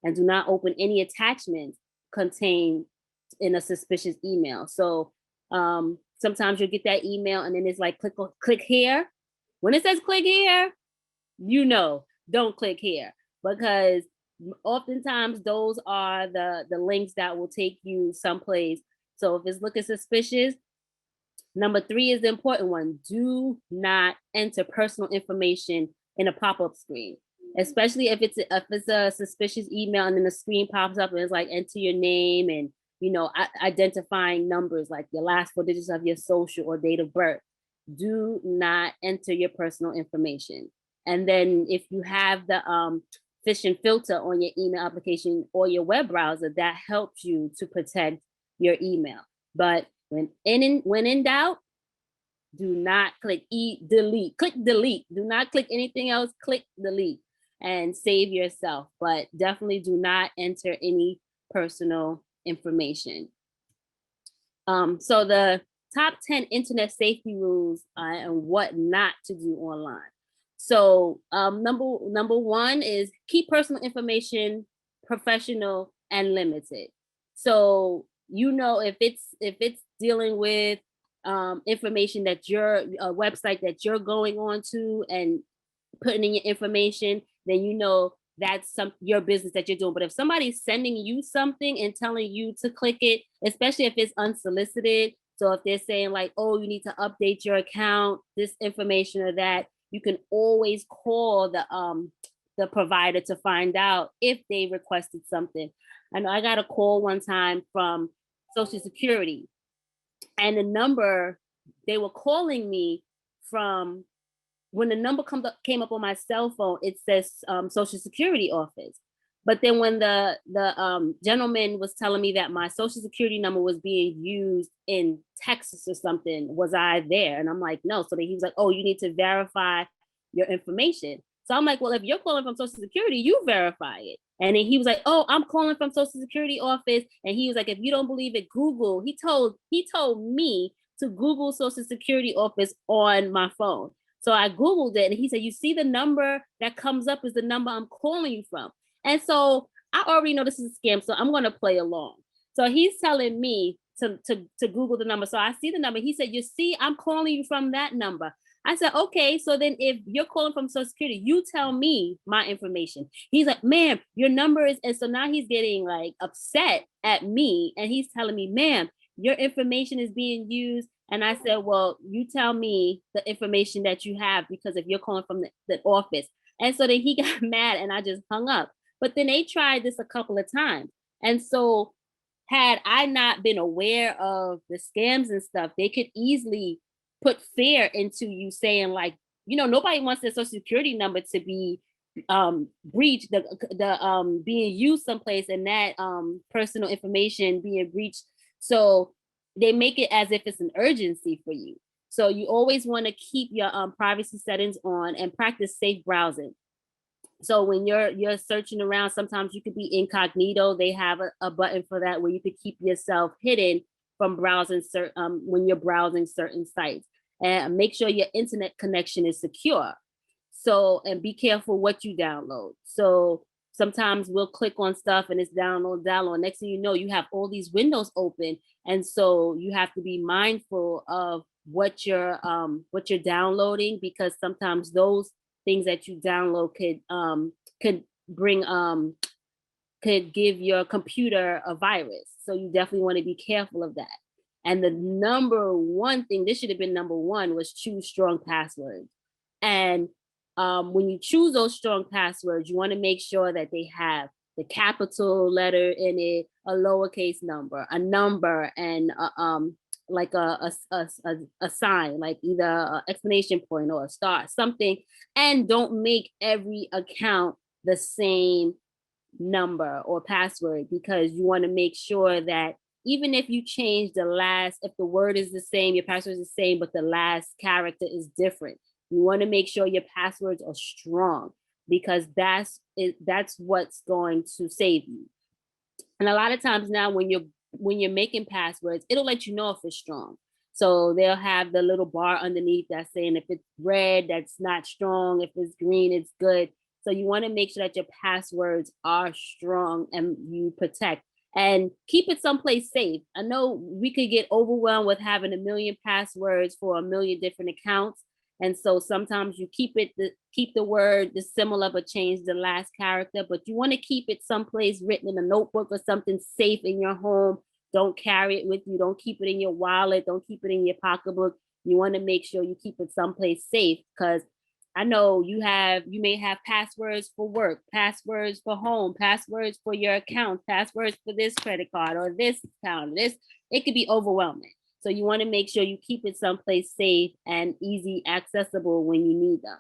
and do not open any attachments contained in a suspicious email. So sometimes you'll get that email and then it's like click here. When it says click here, don't click here, because oftentimes those are the links that will take you someplace. So if it's looking suspicious, number 3 is the important one. Do not enter personal information in a pop-up screen, especially if it's a suspicious email and then the screen pops up and it's like enter your name and identifying numbers like your last 4 digits of your social or date of birth. Do not enter your personal information. And then if you have the phishing filter on your email application or your web browser, that helps you to protect your email. But when in doubt, do not click delete. Click delete. Do not click anything else. Click delete and save yourself. But definitely do not enter any personal information. So the top 10 internet safety rules and what not to do online. So number 1 is keep personal information professional and limited. So if it's dealing with information that your website that you're going on to and putting in your information, then that's your business that you're doing. But if somebody's sending you something and telling you to click it, especially if it's unsolicited, so if they're saying like, oh, you need to update your account, this information or that, you can always call the provider to find out if they requested something. I know I got a call one time from Social Security, and the number they were calling me from, when the number came up on my cell phone, it says Social Security office. But then when the gentleman was telling me that my Social Security number was being used in Texas or something, was I there? And I'm like, no. So then he was like, oh, you need to verify your information. So I'm like, well, if you're calling from Social Security, you verify it. And then he was like, oh, I'm calling from Social Security office. And he was like, if you don't believe it, Google. He told me to Google Social Security office on my phone. So I Googled it and he said, you see the number that comes up is the number I'm calling you from. And so I already know this is a scam, so I'm going to play along. So he's telling me to Google the number. So I see the number. He said, you see, I'm calling you from that number. I said, okay, so then if you're calling from Social Security, you tell me my information. He's like, ma'am, your number is, and so now he's getting like upset at me and he's telling me, ma'am, your information is being used. And I said, well, you tell me the information that you have, because if you're calling from the office. And so then he got mad and I just hung up. But then they tried this a couple of times. And so had I not been aware of the scams and stuff, they could easily put fear into you saying like, nobody wants their Social Security number to be breached, the being used someplace and that personal information being breached. So they make it as if it's an urgency for you. So you always want to keep your privacy settings on and practice safe browsing. So when you're searching around, sometimes you could be incognito. They have a button for that where you could keep yourself hidden from browsing when you're browsing certain sites, and make sure your internet connection is secure. So, and be careful what you download. So sometimes we'll click on stuff and it's download. Next thing you know, you have all these windows open. And so you have to be mindful of what you're downloading, because sometimes those things that you download could give your computer a virus. So you definitely want to be careful of that. And the number one thing, this should have been number 1, was choose strong passwords. And when you choose those strong passwords, you want to make sure that they have the capital letter in it, a lowercase number, a number, and like a sign, like either an exclamation point or a star, something. And don't make every account the same number or password, because you want to make sure that even if you change if the word is the same, your password is the same, but the last character is different, you want to make sure your passwords are strong, because that's what's going to save you. And a lot of times now when you're making passwords, it'll let you know if it's strong. So they'll have the little bar underneath that's saying if it's red, that's not strong. If it's green, it's good. So you want to make sure that your passwords are strong and you protect and keep it someplace safe. I know we could get overwhelmed with having a million passwords for a million different accounts. And so sometimes you keep the word the similar but change the last character, but you want to keep it someplace written in a notebook or something safe in your home. Don't carry it with you. Don't keep it in your wallet. Don't keep it in your pocketbook. You want to make sure you keep it someplace safe, because I know you may have passwords for work, passwords for home, passwords for your account, passwords for this credit card or this account. It could be overwhelming. So you want to make sure you keep it someplace safe and easy accessible when you need them.